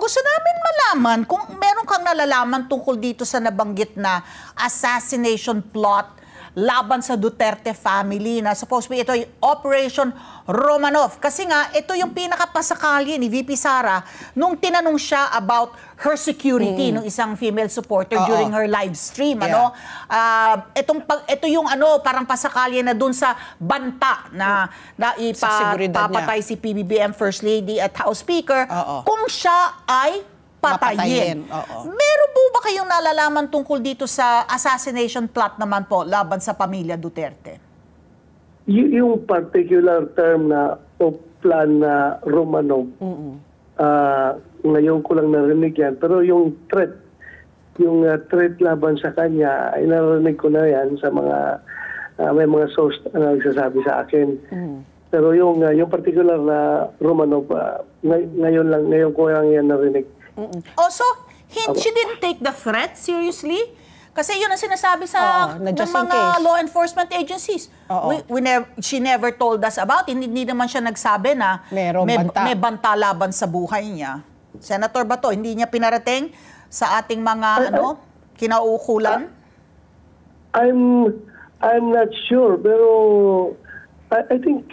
Gusto namin malaman kung meron kang nalalaman tungkol dito sa nabanggit na assassination plot laban sa Duterte family na supposedly ito ay Operation Romanov. Kasi nga, ito yung pinakapasakali ni VP Sara nung tinanong siya about her security ng isang female supporter during her live stream. Yeah. Ito yung parang pasakali na dun sa banta na ipapatay si PBBM First Lady at House Speaker kung siya ay patayin. Meron po ba kayong nalalaman tungkol dito sa assassination plot naman po laban sa pamilya Duterte? Yung particular term na o plan na Romanov, ngayon ko lang narinig yan. Pero yung threat laban sa kanya, ay narinig ko na yan sa mga, may mga source na nagsasabi sa akin. Pero yung particular na Romanov, ngayon ko lang yan narinig. Also, she didn't take the threat seriously? Kasi yun ang sinasabi sa ng mga law enforcement agencies. She never told us about it. Hindi naman siya nagsabi na may banta laban sa buhay niya. Senator Bato, hindi niya pinarating sa ating mga kinauukulan? I'm not sure, pero I think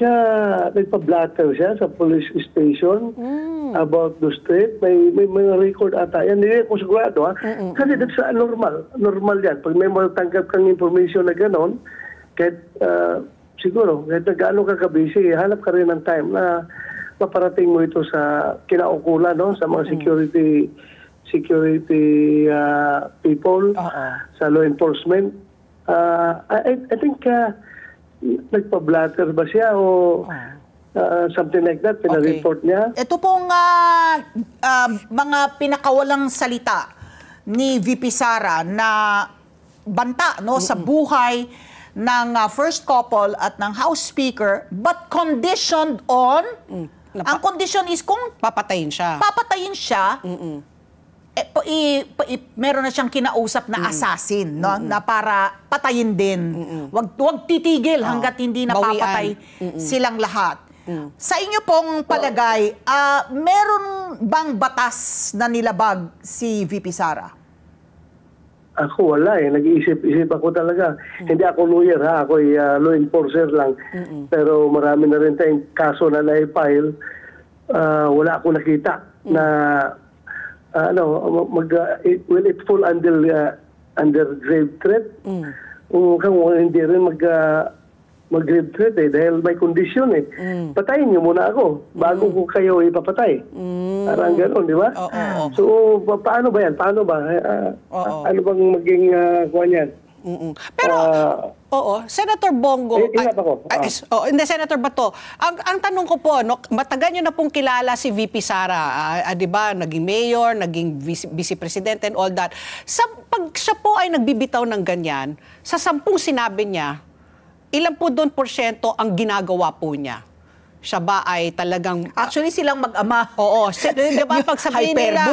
nagpa-blatter siya sa police station about the street. May mga record ata. Yan, hindi ko sigurado ha. Kasi that's normal yan. Pag may matanggap kang information na gano'n, kahit siguro, kahit nag-ano ka kabisi, hanap ka rin ng time na maparating mo ito sa kinaukulan, no? Sa mga security people, sa law enforcement. I think nagpa-blatter ba siya o something like that, pinareport niya? Ito pong mga pinakawalang salita ni VP Sara na banta sa buhay ng first couple at ng House Speaker, but conditioned on, ang condition is kung papatayin siya, meron na siyang kinausap na assassin, na para patayin din. Wag titigil hanggat hindi napapatay silang lahat. Sa inyo pong palagay, meron bang batas na nilabag si VP Sara? Ako wala nag-iisip ako talaga. Hindi ako lawyer ha, ako law enforcer lang. Pero marami na rin tayong kaso na na-file. Wala akong nakita na will it fall under grave threat? Kung hindi rin mag-grave threat dahil may kondisyon patayin niyo muna ako bago ko kayo ipapatay. Parang gano'n, di ba? So, paano ba yan? Paano ba? Ano bang maging kuha niyan? Pero, Senator Bongo, hindi, Senator Bato, ang tanong ko po, matagal nyo na pong kilala si VP Sara, di ba, naging mayor, naging vice president and all that. Pag siya po ay nagbibitaw ng ganyan, sa 10 sinabi niya, ilan po doon porsyento ang ginagawa po niya? Siya ba ay talagang... Actually, silang mag-ama. Di ba pag sabihin nila...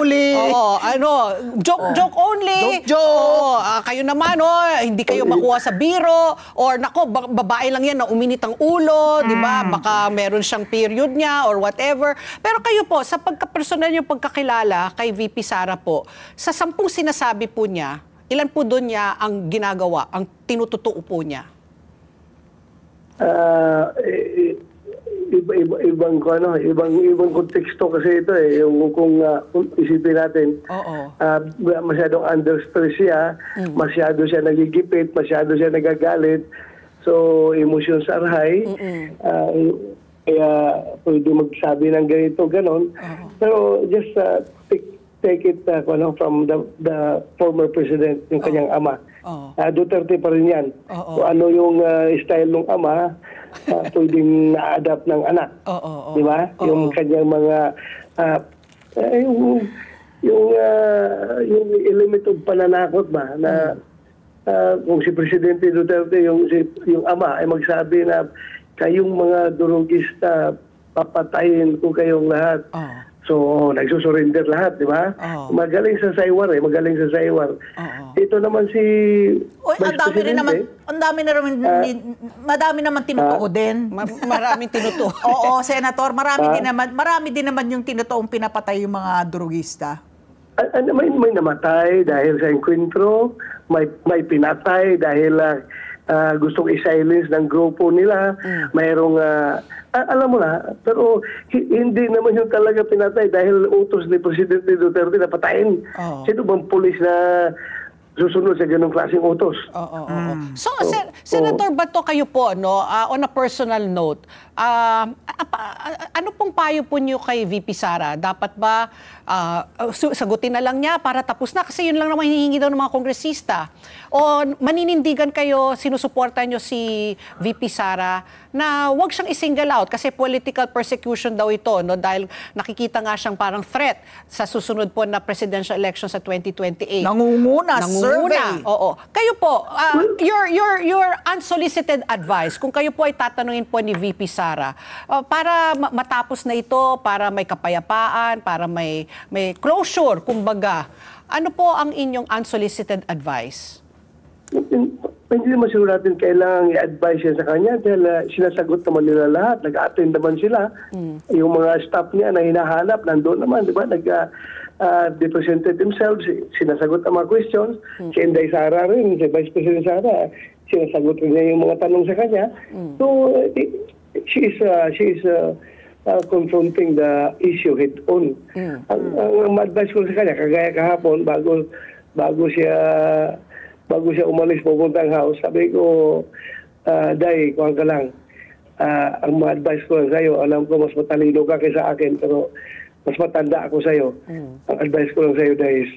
joke only. Joke. Kayo naman, hindi kayo makuha sa biro. Or, babae lang yan na uminit ang ulo. Di ba? Baka meron siyang period niya or whatever. Pero kayo po, sa pagka-personal yung pagkakilala kay VP Sara po, sa 10 sinasabi po niya, ilan po doon niya ang ginagawa, ang tinututuo po niya? Ibang konteksto kasi ito yung kung isipin natin masyadong under stress siya, masyado siya nagigipit, masyado siya nagagalit, so emotions are high, kaya pwede magsabi ng ganito ganon, pero just take it from the former president, yung kanyang ama. Duterte pa rin yan. So, ano yung style ng ama, pwedeng na-adapt ng anak. Di ba? Yung kanyang mga yung element of pananakot ba na kung si Presidente Duterte, yung ama ay magsabi na kayong mga durugista, papatayin ko kayong lahat. So, nagsusurrender lahat, di ba? Magaling sa saywar magaling sa saywar. Ito naman si ang dami rin naman, madami naman tinutuo din. Maraming tinutuo. Oo, Senator, marami din naman yung tinutuong pinapatay yung mga drugista. May namatay dahil sa enkwentro, may pinatay dahil gustong i-silence ng grupo nila. Mayroong alam mo na, pero hindi naman yung talaga pinatay dahil utos ni Presidente Duterte na patayin. Sino bang pulis na susunod sa ganung klaseng utos? So, Senator Bato, kayo po, no, on a personal note, ano pong payo po niyo kay VP Sara? Dapat ba sagutin na lang niya para tapos na? Kasi yun lang naman hinihingi daw ng mga kongresista. O maninindigan kayo, sinusuportan niyo si VP Sara na wag siyang i-single out kasi political persecution daw ito, no? Dahil nakikita nga siyang parang threat sa susunod po na presidential election sa 2028. Nangunguna, survey. Oo. Kayo po, your unsolicited advice, kung kayo po ay tatanungin po ni VP Sara, para matapos na ito, para may kapayapaan, para may closure, kumbaga, ano po ang inyong unsolicited advice? Hindi naman siguro natin kailangan i-advise yan sa kanya dahil sinasagot naman nila lahat. Nag-attend naman sila. Yung mga staff niya na hinahanap, nandoon naman, di ba? Nag-presented themselves, sinasagot ang mga questions. Si Inday Sara rin, si Vice President Sara, sinasagot rin niya yung mga tanong sa kanya. So, she is confronting the issue head-on. Ang advice ko sa kanya, kagaya kahapon, bago siya umalis pupunta ang house, sabi ko, Day, kuhan ka lang. Ang mga advice ko lang sa'yo, alam ko mas matalino ka kaysa akin, pero mas matanda ako sa'yo. Ang advice ko lang sa'yo, Day, is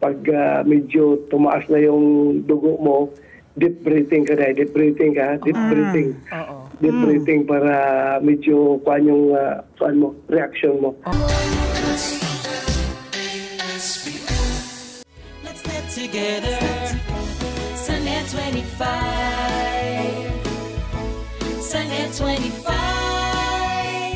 pag medyo tumaas na yung dugo mo, deep breathing ka, Day. Deep breathing ka, deep breathing. Deep breathing para medyo kuhan yung reaction mo. Together, Sunday 25.